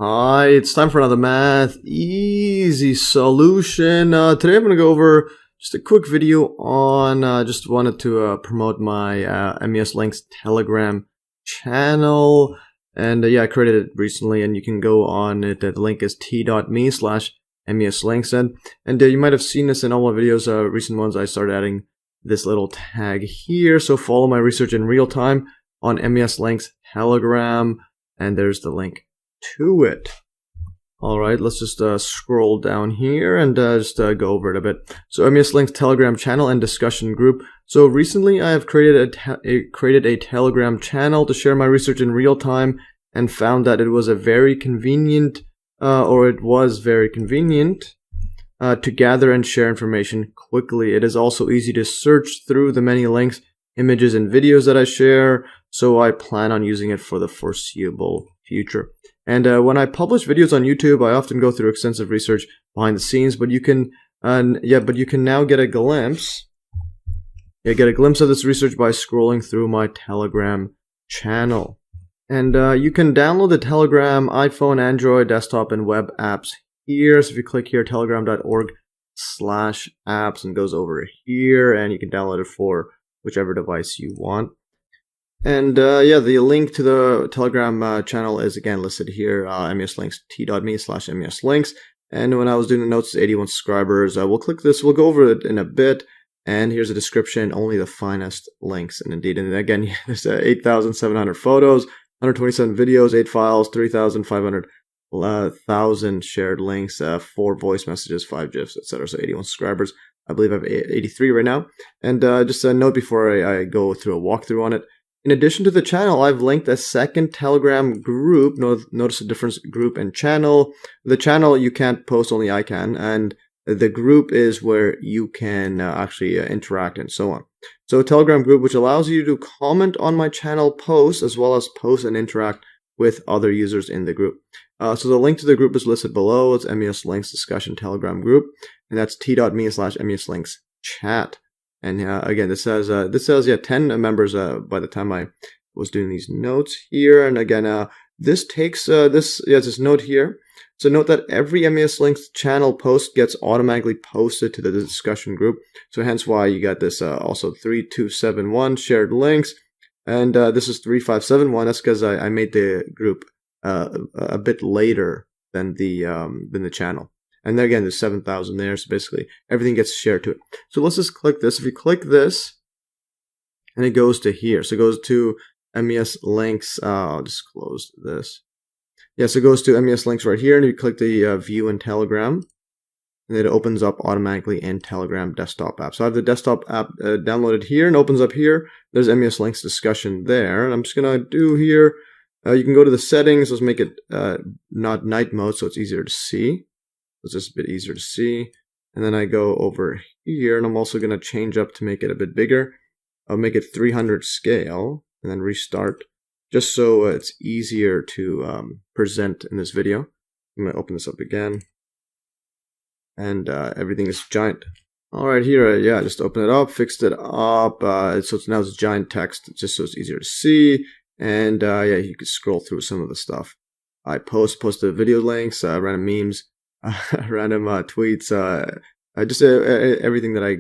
Hi, it's time for another math easy solution. Today I'm going to go over just a quick video on, just wanted to promote my MES Links Telegram channel. And yeah, I created it recently and you can go on it. The link is t.me/MESLinks. And you might have seen this in all my videos, recent ones. I started adding this little tag here. So follow my research in real time on MES Links Telegram. And there's the link to it. Alright, let's just scroll down here and just go over it a bit. So MES Links Telegram channel and discussion group. So recently I have created a Telegram channel to share my research in real time and found that it was very convenient to gather and share information quickly. It is also easy to search through the many links, images, and videos that I share, so I plan on using it for the foreseeable future. And when I publish videos on YouTube, I often go through extensive research behind the scenes, but you can now get a glimpse. Get a glimpse of this research by scrolling through my Telegram channel. And you can download the Telegram iPhone, Android, desktop, and web apps here. So if you click here, telegram.org/apps, and goes over here, and you can download it for whichever device you want. And yeah, the link to the Telegram channel is again listed here, MESLinks, t.me/MESLinks. And when I was doing the notes, 81 subscribers. We'll click this, we'll go over it in a bit. And here's a description, only the finest links. And indeed, and again, there's 8,700 photos, 127 videos, 8 files, 3,500 shared links, 4 voice messages, 5 GIFs, etc. So 81 subscribers. I believe I have 83 right now. And just a note before I go through a walkthrough on it. In addition to the channel, I've linked a second Telegram group. Notice the difference, group and channel. The channel you can't post, only I can. And the group is where you can actually interact and so on. So a Telegram group which allows you to comment on my channel posts as well as post and interact with other users in the group. So the link to the group is listed below. It's MES Links Discussion Telegram Group. And that's t.me/MESLinks chat. And again, this says 10 members by the time I was doing these notes here. And again, this takes this note here. So note that every MES Links channel post gets automatically posted to the discussion group. So hence why you got this also 3271 shared links, and this is 3571. That's because I made the group a bit later than the channel. And then again, there's 7,000 there, so basically everything gets shared to it. So let's just click this. If you click this, and it goes to here. So it goes to MES Links. I'll just close this. Yeah, so it goes to MES Links right here, and you click the View in Telegram, and it opens up automatically in Telegram desktop app. So I have the desktop app downloaded here, and opens up here. There's MES Links discussion there, and I'm just gonna do here. You can go to the settings. Let's make it not night mode, so it's easier to see. It's just a bit easier to see. And then I go over here, and I'm also going to change up to make it a bit bigger. I'll make it 300 scale, and then restart, just so it's easier to present in this video. I'm going to open this up again. And everything is giant. All right, here, yeah, just open it up, fixed it up. So now it's giant text, just so it's easier to see. And yeah, you can scroll through some of the stuff. I posted video links, random memes, random tweets, just everything that I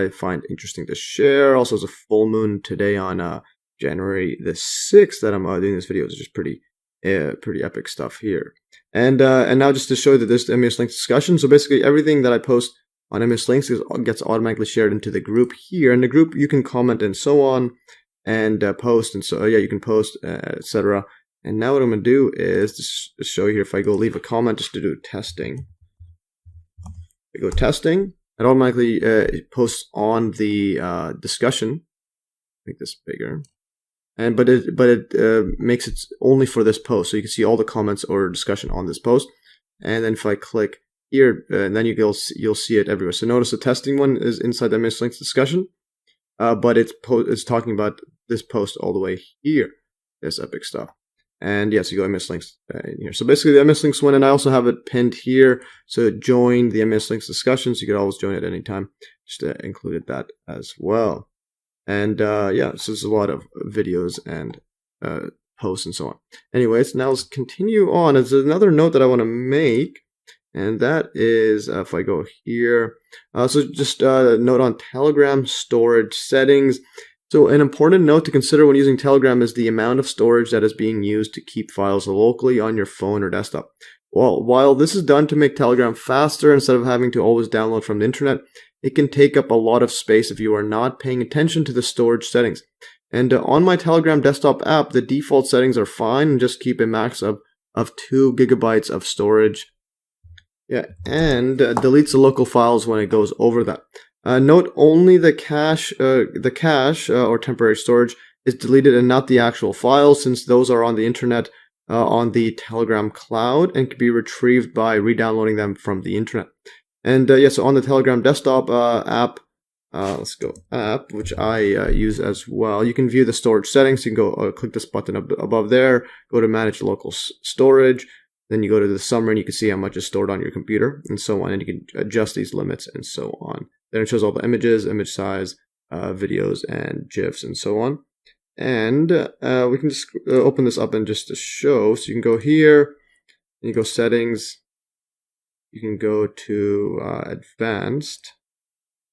find interesting to share. Also, it's a full moon today on January the 6th that I'm doing this video. It's just pretty epic stuff here. And now just to show you that this MES Links discussion. So basically, everything that I post on MES Links gets automatically shared into the group here. In the group, you can comment and so on, and post, and so yeah, you can post, etc. And now what I'm going to do is just show you here, if I go leave a comment just to do testing. I go testing, it automatically posts on the discussion. Make this bigger. But it makes it only for this post. So you can see all the comments or discussion on this post. And then if I click here, and then you'll see it everywhere. So notice the testing one is inside the MES Links discussion. But it's talking about this post all the way here. This epic stuff. And yes, you go MES Links in here. So basically the MES Links one, and I also have it pinned here. So join the MES Links discussions. You could always join at any time. Just included that as well. And yeah, so there's a lot of videos and posts and so on. Anyways, now let's continue on. There's another note that I want to make, and that is if I go here, so just a note on Telegram storage settings. So an important note to consider when using Telegram is the amount of storage that is being used to keep files locally on your phone or desktop. Well, while this is done to make Telegram faster instead of having to always download from the internet, it can take up a lot of space if you are not paying attention to the storage settings. And on my Telegram desktop app, the default settings are fine and just keep a max of 2 gigabytes of storage. Yeah, and deletes the local files when it goes over that. Note only the cache or temporary storage is deleted and not the actual files, since those are on the internet on the Telegram cloud and can be retrieved by re-downloading them from the internet. And so on the Telegram desktop app, let's go app, which I use as well. You can view the storage settings. You can go click this button above there, go to manage local storage. Then you go to the summary and you can see how much is stored on your computer and so on. And you can adjust these limits and so on. Then it shows all the images, image size, videos, and GIFs and so on. And we can just open this up and just to show. So you can go here, and you go settings. You can go to advanced,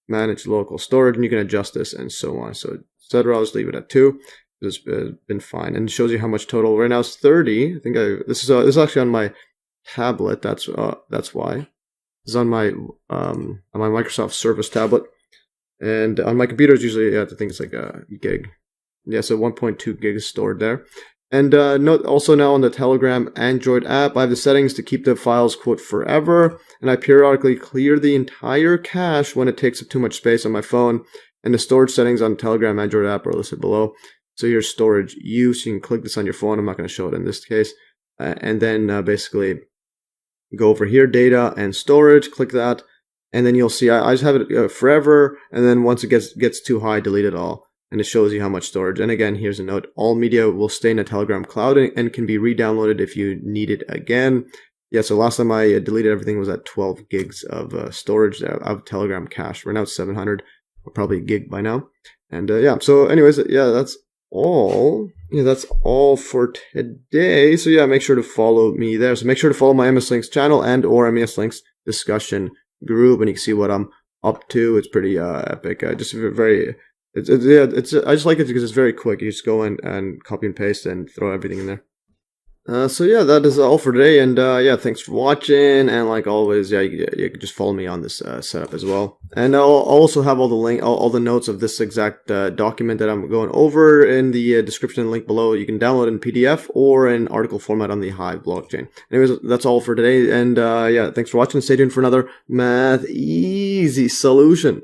manage local storage, and you can adjust this and so on. So etc. I'll just leave it at 2. It's been fine, and it shows you how much total. Right now it's 30. I think this is actually on my tablet. That's why. It's on my Microsoft Surface tablet, and on my computer it's usually I think it's like a gig. Yeah, so 1.2 gigs stored there. And note also now on the Telegram Android app, I have the settings to keep the files quote forever, and I periodically clear the entire cache when it takes up too much space on my phone. And the storage settings on Telegram Android app are listed below. So here's storage use. You can click this on your phone. I'm not going to show it in this case. And then basically go over here, data and storage, click that. And then you'll see I just have it forever. And then once it gets too high, delete it all. And it shows you how much storage. And again, here's a note. All media will stay in a Telegram cloud and can be re-downloaded if you need it again. Yeah, so last time I deleted everything was at 12 gigs of storage of Telegram cache. Right now it's 700, or probably a gig by now. And yeah, so anyways, yeah, that's all. Yeah, that's all for today. So yeah, make sure to follow me there. So make sure to follow my MES Links channel and or MES Links discussion group, and you can see what I'm up to. It's pretty epic. Just very. I just like it because it's very quick. You just go in and copy and paste and throw everything in there. So yeah, that is all for today, and yeah, thanks for watching. And like always, yeah, you can just follow me on this setup as well. And I'll also have all the notes of this exact document that I'm going over in the description link below. You can download it in PDF or in article format on the Hive blockchain. Anyways, that's all for today, and yeah, thanks for watching. Stay tuned for another Math Easy solution.